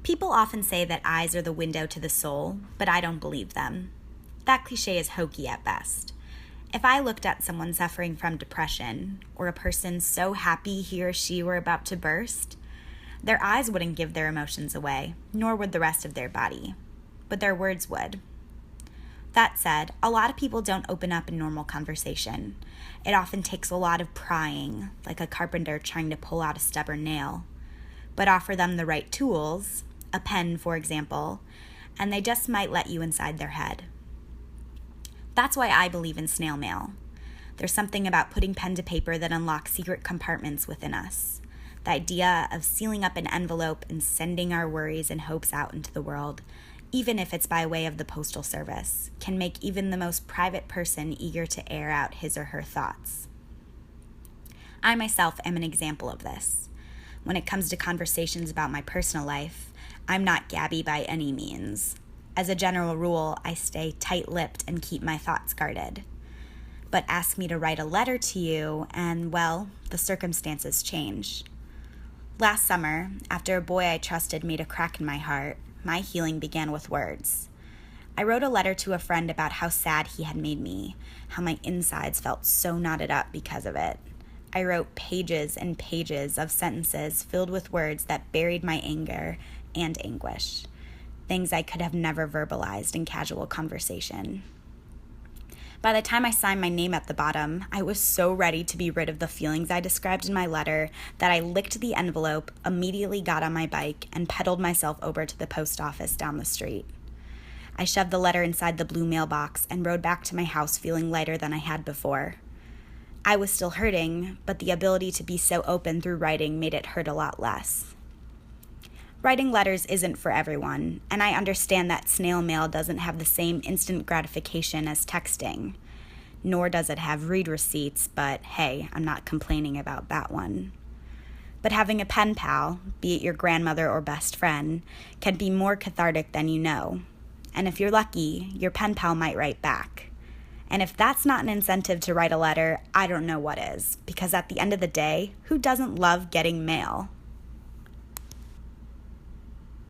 People often say that eyes are the window to the soul, but I don't believe them. That cliche is hokey at best. If I looked at someone suffering from depression, or a person so happy he or she were about to burst, their eyes wouldn't give their emotions away, nor would the rest of their body, but their words would. That said, a lot of people don't open up in normal conversation. It often takes a lot of prying, like a carpenter trying to pull out a stubborn nail. But offer them the right tools, a pen for example, and they just might let you inside their head. That's why I believe in snail mail. There's something about putting pen to paper that unlocks secret compartments within us. The idea of sealing up an envelope and sending our worries and hopes out into the world, even if it's by way of the postal service, can make even the most private person eager to air out his or her thoughts. I myself am an example of this. When it comes to conversations about my personal life, I'm not Gabby by any means. As a general rule, I stay tight-lipped and keep my thoughts guarded. But ask me to write a letter to you, and, well, the circumstances change. Last summer, after a boy I trusted made a crack in my heart, my healing began with words. I wrote a letter to a friend about how sad he had made me, how my insides felt so knotted up because of it. I wrote pages and pages of sentences filled with words that buried my anger and anguish, things I could have never verbalized in casual conversation. By the time I signed my name at the bottom, I was so ready to be rid of the feelings I described in my letter that I licked the envelope, immediately got on my bike, and pedaled myself over to the post office down the street. I shoved the letter inside the blue mailbox and rode back to my house feeling lighter than I had before. I was still hurting, but the ability to be so open through writing made it hurt a lot less. Writing letters isn't for everyone, and I understand that snail mail doesn't have the same instant gratification as texting, nor does it have read receipts, but hey, I'm not complaining about that one. But having a pen pal, be it your grandmother or best friend, can be more cathartic than you know. And if you're lucky, your pen pal might write back. And if that's not an incentive to write a letter, I don't know what is, because at the end of the day, who doesn't love getting mail?